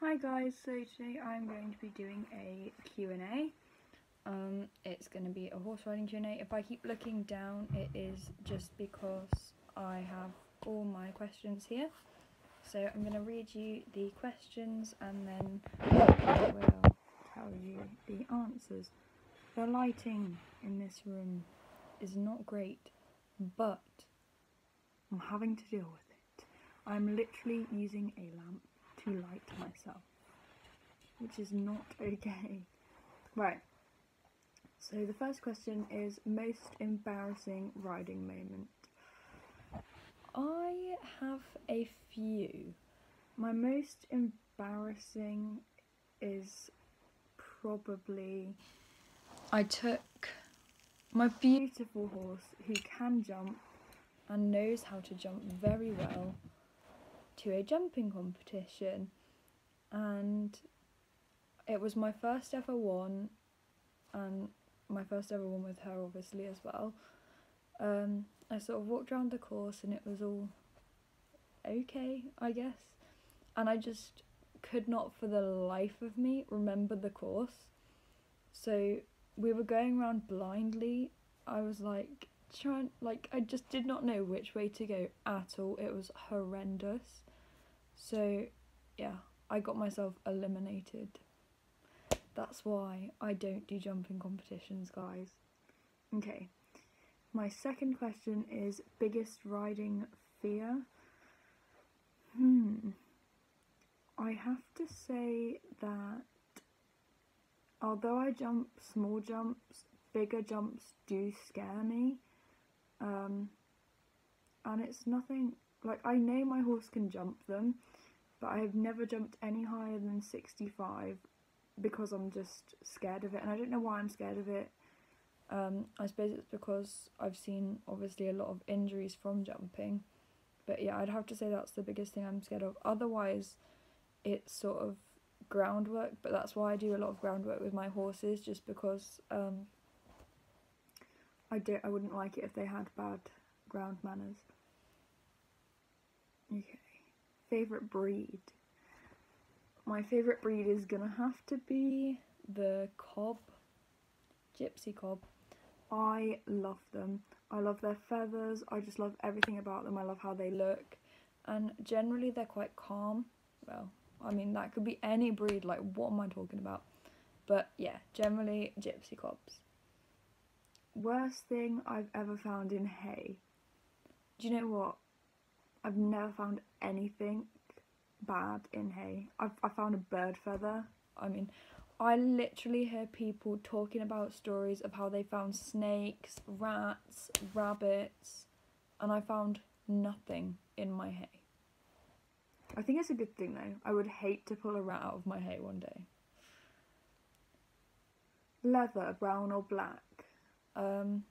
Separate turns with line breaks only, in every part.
Hi guys, so today I'm going to be doing a Q&A. It's going to be a horse riding Q&A. If I keep looking down, it is just because I have all my questions here. So I'm going to read you the questions and then I will tell you the answers. The lighting in this room is not great, but I'm having to deal with it. I'm literally using a lamp to light myself, which is not okay. Right, so the first question is most embarrassing riding moment. I have a few. My most embarrassing is probably I took my beautiful horse who can jump and knows how to jump very well to a jumping competition, and it was my first ever one, and my first ever one with her obviously as well. I sort of walked around the course and it was all okay, I guess, and I just could not for the life of me remember the course. So we were going around blindly. I was I just did not know which way to go at all. It was horrendous. So yeah, I got myself eliminated. That's why I don't do jumping competitions, guys. Okay, my second question is biggest riding fear. I have to say that although I jump small jumps, bigger jumps do scare me. And it's nothing, like, I know my horse can jump them, but I have never jumped any higher than 65 because I'm just scared of it, and I don't know why I'm scared of it. I suppose it's because I've seen obviously a lot of injuries from jumping, but yeah, I'd have to say that's the biggest thing I'm scared of. Otherwise, it's sort of groundwork, but that's why I do a lot of groundwork with my horses, just because I wouldn't like it if they had bad ground manners. Okay, favourite breed. My favourite breed is gonna have to be the cob, gypsy cob. I love them. I love their feathers. I just love everything about them. I love how they look, and generally they're quite calm. Well, I mean, that could be any breed, like, what am I talking about? But yeah, generally gypsy cobs. Worst thing I've ever found in hay. Do you know what? I've never found anything bad in hay. I found a bird feather. I mean, I literally hear people talking about stories of how they found snakes, rats, rabbits, and I found nothing in my hay. I think it's a good thing though. I would hate to pull a rat out of my hay one day. Leather, brown or black? Well,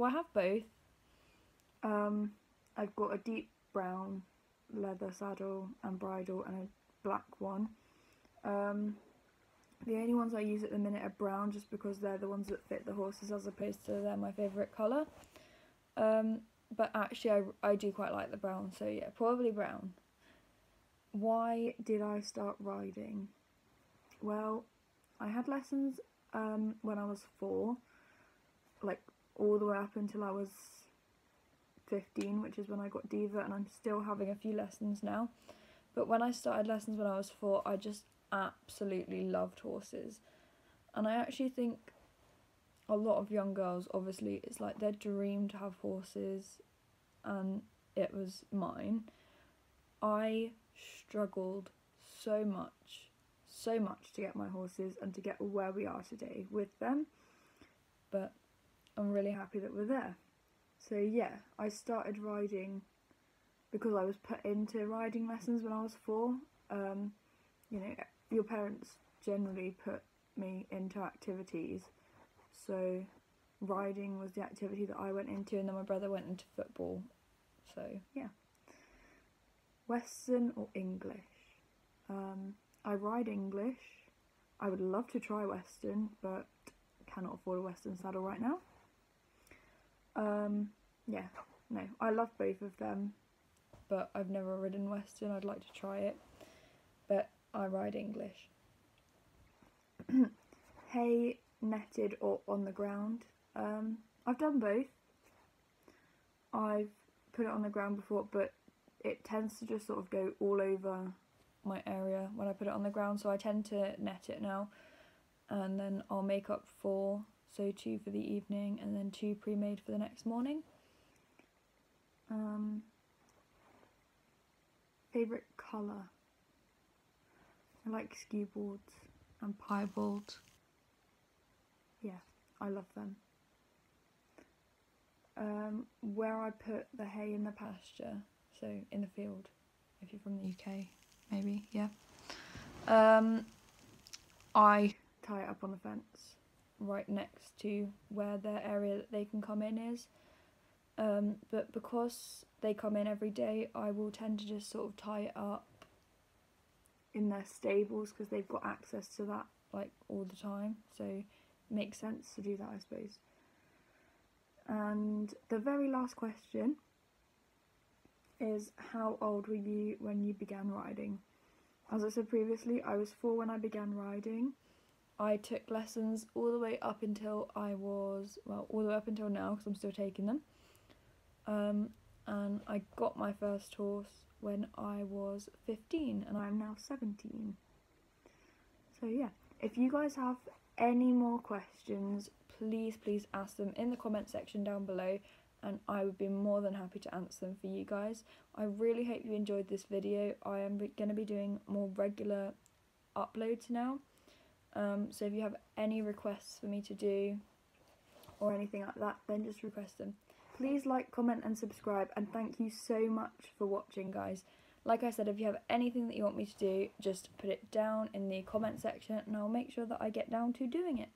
I have both. I've got a deep brown leather saddle and bridle and a black one. The only ones I use at the minute are brown, just because they're the ones that fit the horses, as opposed to they're my favourite colour. But actually I do quite like the brown, so yeah, probably brown. Why did I start riding? Well, I had lessons when I was 4, like all the way up until I was 15, which is when I got Diva, and I'm still having a few lessons now. But when I started lessons when I was 4, I just absolutely loved horses. And I actually think a lot of young girls, obviously, it's like their dream to have horses, and it was mine. I struggled so much to get my horses and to get where we are today with them, but I'm really happy that we're there. So yeah, I started riding because I was put into riding lessons when I was 4. You know, your parents generally put me into activities, so riding was the activity that I went into, and then my brother went into football. So yeah. Western or English? I ride English. I would love to try Western, but cannot afford a Western saddle right now. Yeah, no, I love both of them, but I've never ridden Western. I'd like to try it. But I ride English. Hay, netted or on the ground. I've done both. I've put it on the ground before, but it tends to just sort of go all over my area when I put it on the ground, so I tend to net it now, and then I'll make up 4, so 2 for the evening and then 2 pre-made for the next morning. Favourite colour? I like skew boards and piebalds. Yeah, I love them. Where I put the hay in the pasture, so in the field, if you're from the UK, maybe, yeah. I tie it up on the fence right next to where their area that they can come in is. But because they come in every day, I will tend to just sort of tie it up in their stables because they've got access to that like all the time, so it makes sense to do that, I suppose. And the very last question is, how old were you when you began riding? As I said previously, I was 4 when I began riding. I took lessons all the way up until I was, well, all the way up until now because I'm still taking them. And I got my first horse when I was 15 and I'm now 17. So yeah, if you guys have any more questions, please ask them in the comment section down below and I would be more than happy to answer them for you guys. I really hope you enjoyed this video. I am going to be doing more regular uploads now. So if you have any requests for me to do or anything like that, then just request them. Please like, comment and subscribe, and thank you so much for watching, guys. Like I said, if you have anything that you want me to do, just put it down in the comment section and I'll make sure that I get down to doing it.